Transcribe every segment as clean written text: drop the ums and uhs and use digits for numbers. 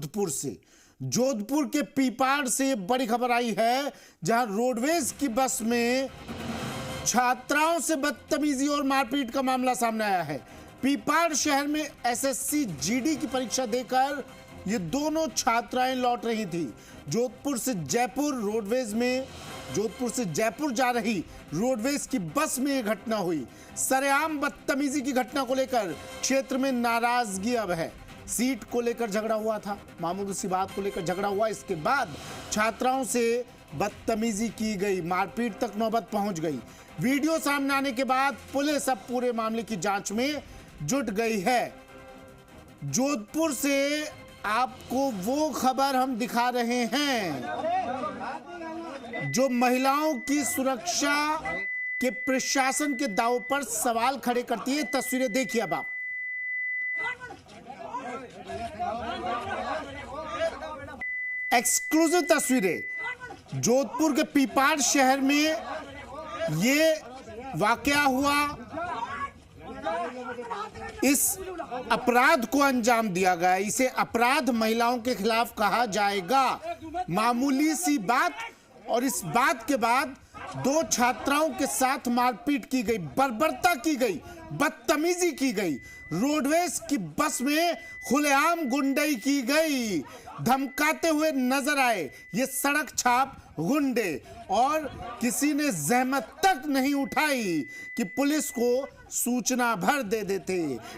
जोधपुर से, जोधपुर के पीपाड़ से बड़ी खबर आई है, जहां रोडवेज की बस में छात्राओं से बदतमीजी और मारपीट का मामला सामने आया है। पीपाड़ शहर में एसएससी जीडी की परीक्षा देकर ये दोनों छात्राएं लौट रही थी। जोधपुर से जयपुर जा रही रोडवेज की बस में यह घटना हुई। सरेआम बदतमीजी की घटना को लेकर क्षेत्र में नाराजगी अब है। सीट को लेकर झगड़ा हुआ था, मामूली सी बात को लेकर झगड़ा हुआ। इसके बाद छात्राओं से बदतमीजी की गई, मारपीट तक नौबत पहुंच गई। वीडियो सामने आने के बाद पुलिस अब पूरे मामले की जांच में जुट गई है। जोधपुर से आपको वो खबर हम दिखा रहे हैं जो महिलाओं की सुरक्षा के प्रशासन के दाव पर सवाल खड़े करती है। तस्वीरें देखिए अब आप। एक्सक्लूसिव तस्वीरें जोधपुर के पीपाड़ शहर में ये वाकया हुआ। इस अपराध को अंजाम दिया गया, इसे अपराध महिलाओं के खिलाफ कहा जाएगा। मामूली सी बात, और इस बात के बाद दो छात्राओं के साथ मारपीट की गई, बर्बरता की गई, बदतमीजी की गई। रोडवेज की बस में खुलेआम गुंडई की गई, धमकाते हुए नजर आए ये सड़क छाप गुंडे, और किसी ने जहमत तक नहीं उठाई कि पुलिस को सूचना भर दे देते,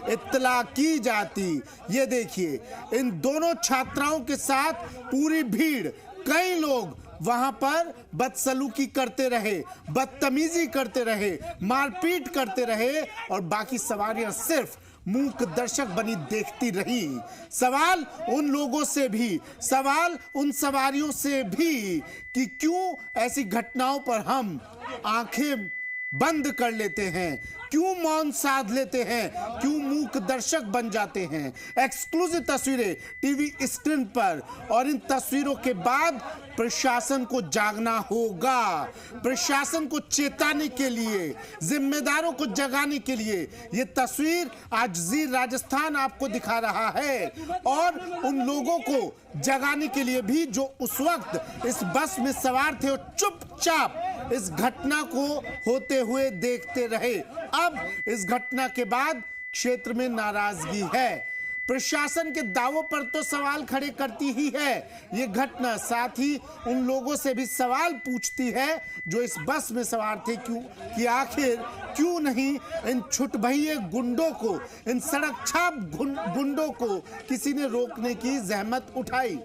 इत्तला की जाती। ये देखिए, इन दोनों छात्राओं के साथ पूरी भीड़, कई लोग वहां पर बदसलूकी करते रहे, बदतमीजी करते रहे, मारपीट करते रहे, और बाकी सवारियां सिर्फ मूक दर्शक बनी देखती रही। सवाल उन लोगों से भी, सवाल उन सवारियों से भी कि क्यों ऐसी घटनाओं पर हम आंखें बंद कर लेते हैं, क्यों मौन साध लेते हैं, क्यों मूक दर्शक बन जाते हैं। एक्सक्लूसिव तस्वीरें टीवी स्क्रीन पर, और इन तस्वीरों के बाद प्रशासन को जागना होगा। प्रशासन को चेताने के लिए, जिम्मेदारों को जगाने के लिए ये तस्वीर आज जी राजस्थान आपको दिखा रहा है, और उन लोगों को जगाने के लिए भी जो उस वक्त इस बस में सवार थे और चुपचाप इस घटना को होते हुए देखते रहे। अब इस घटना के बाद क्षेत्र में नाराजगी है। प्रशासन के दावों पर तो सवाल खड़े करती ही है ये घटना, साथ ही उन लोगों से भी सवाल पूछती है जो इस बस में सवार थे, क्यों कि आखिर क्यों नहीं इन छुटभइये गुंडों को, इन सड़क छाप गुंडों को किसी ने रोकने की जहमत उठाई।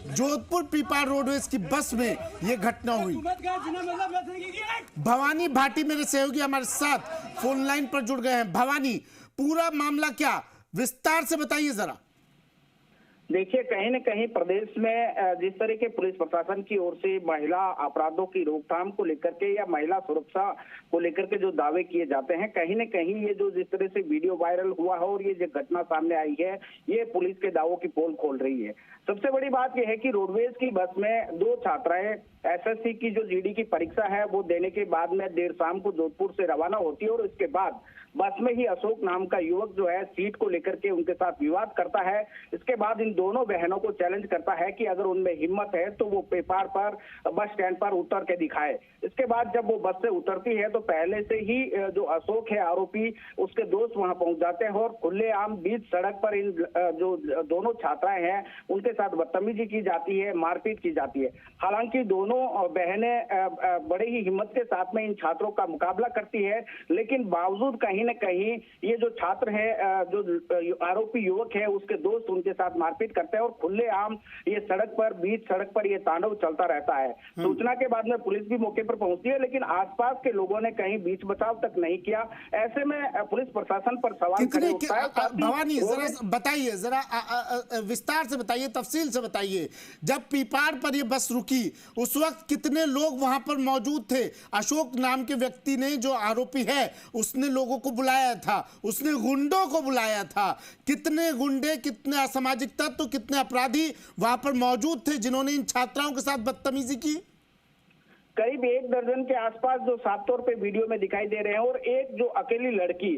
जोधपुर पीपाड़ रोडवेज की बस में यह घटना हुई। भवानी भाटी मेरे सहयोगी हमारे साथ फोन लाइन पर जुड़ गए हैं। भवानी, पूरा मामला क्या, विस्तार से बताइए जरा। देखिए, कहीं न कहीं प्रदेश में जिस तरह के पुलिस प्रशासन की ओर से महिला अपराधों की रोकथाम को लेकर के या महिला सुरक्षा को लेकर के जो दावे किए जाते हैं, कहीं न कहीं ये जो जिस तरह से वीडियो वायरल हुआ है और ये जो घटना सामने आई है, ये पुलिस के दावों की पोल खोल रही है। सबसे बड़ी बात यह है कि रोडवेज की बस में दो छात्राएं एसएससी की जो जीडी की परीक्षा है वो देने के बाद में देर शाम को जोधपुर से रवाना होती है, और इसके बाद बस में ही अशोक नाम का युवक जो है सीट को लेकर के उनके साथ विवाद करता है। इसके बाद इन दोनों बहनों को चैलेंज करता है कि अगर उनमें हिम्मत है तो वो पेपाड़ पर बस स्टैंड पर उतर के दिखाए। इसके बाद जब वो बस से उतरती है तो पहले से ही जो अशोक है आरोपी, उसके दोस्त वहां पहुंच जाते हैं, और खुलेआम बीच सड़क पर इन जो दोनों छात्राएं हैं उनके साथ बदतमीजी की जाती है, मारपीट की जाती है। हालांकि दोनों बहनें बड़े ही हिम्मत के साथ में इन छात्रों का मुकाबला करती है, लेकिन बावजूद कहीं न कहीं ये जो छात्र है, जो आरोपी युवक है, उसके दोस्त उनके साथ मारपीट करते हैं, और खुलेआम ये बीच सड़क पर ये तांडव चलता रहता है। सूचना के बाद में पुलिस भी मौके पर पहुंचती है, लेकिन आसपास के लोगों ने कहीं बीच बचाव तक नहीं किया। ऐसे में पुलिस प्रशासन पर सवाल खड़े होता है। भवानी, जरा बताइए, जरा विस्तार से बताइए, तफसील से बताइए, जब पीपाड़ पर ये बस रुकी उस वक्त कितने लोग वहां पर मौजूद थे? अशोक नाम के व्यक्ति ने, जो आरोपी है, उसने लोगों को बुलाया था, उसने गुंडों को बुलाया था। कितने गुंडे, कितने असामाजिक तत्व, कितने अपराधी वहां पर मौजूद थे जिन्होंने इन छात्राओं के साथ बदतमीजी की? करीब 1 दर्जन के आसपास जो साफ तौर पे वीडियो में दिखाई दे रहे हैं, और एक जो अकेली लड़की,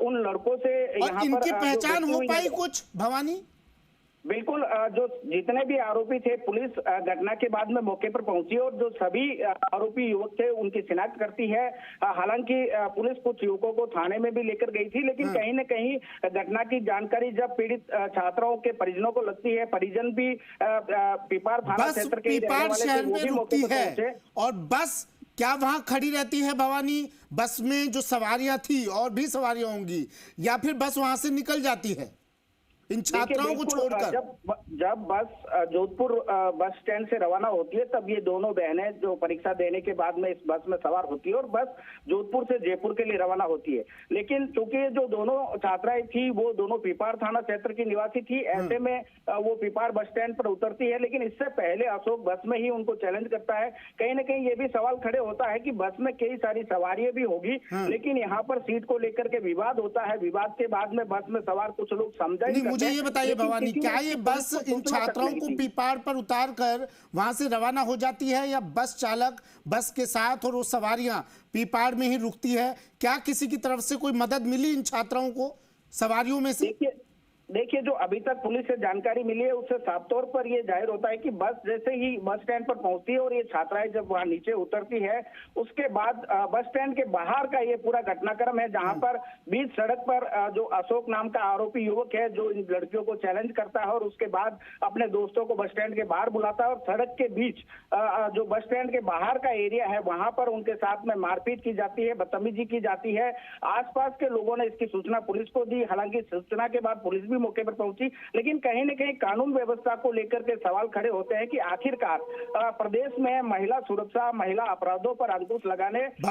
उन लड़कों से यहाँ पर इनकी पहचान हो पाई कुछ, भवानी? बिल्कुल जो जितने भी आरोपी थे, पुलिस घटना के बाद में मौके पर पहुंची और जो सभी आरोपी युवक थे उनकी शिनाख्त करती है। हालांकि पुलिस कुछ युवकों को थाने में भी लेकर गई थी, लेकिन कहीं न कहीं घटना की जानकारी जब पीड़ित छात्राओं के परिजनों को लगती है, परिजन भी पीपार थाना बस क्षेत्र के ही रहने पीपार वाले थे, शहर वो में भी रुकती मौके पर है पहुंचे। और बस क्या वहां खड़ी रहती है भवानी? बस में जो सवारियां थी और भी सवारियां होंगी, या फिर बस वहां से निकल जाती है इन छात्राओं को छोड़कर? जब बस जोधपुर बस स्टैंड से रवाना होती है, तब ये दोनों बहनें जो परीक्षा देने के बाद में इस बस में सवार होती है और बस जोधपुर से जयपुर के लिए रवाना होती है। लेकिन चूंकि जो दोनों छात्राएं थी वो दोनों पीपार थाना क्षेत्र की निवासी थी, ऐसे में वो पीपार बस स्टैंड पर उतरती है, लेकिन इससे पहले अशोक बस में ही उनको चैलेंज करता है। कहीं ना कहीं ये भी सवाल खड़े होता है कि बस में कई सारी सवारियां भी होगी, लेकिन यहाँ पर सीट को लेकर के विवाद होता है। विवाद के बाद में बस में सवार कुछ लोग समझा मुझे ये बताइए भवानी, क्या ये बस इन छात्राओं को पीपार पर उतार कर वहां से रवाना हो जाती है, या बस चालक बस के साथ और वो सवारियां पीपार में ही रुकती है? क्या किसी की तरफ से कोई मदद मिली इन छात्राओं को, सवारियों में से? देखिए जो अभी तक पुलिस से जानकारी मिली है उससे साफ तौर पर यह जाहिर होता है कि बस जैसे ही बस स्टैंड पर पहुंचती है और ये छात्राएं जब वहां नीचे उतरती है, उसके बाद बस स्टैंड के बाहर का ये पूरा घटनाक्रम है, जहां पर बीच सड़क पर जो अशोक नाम का आरोपी युवक है जो इन लड़कियों को चैलेंज करता है और उसके बाद अपने दोस्तों को बस स्टैंड के बाहर बुलाता है और सड़क के बीच जो बस स्टैंड के बाहर का एरिया है वहां पर उनके साथ में मारपीट की जाती है, बदतमीजी की जाती है। आसपास के लोगों ने इसकी सूचना पुलिस को दी, हालांकि सूचना के बाद पुलिस भी मौके पर पहुंची, लेकिन कहीं न कहीं कानून व्यवस्था को लेकर के सवाल खड़े होते हैं कि आखिरकार प्रदेश में महिला सुरक्षा, महिला अपराधों पर अंकुश लगाने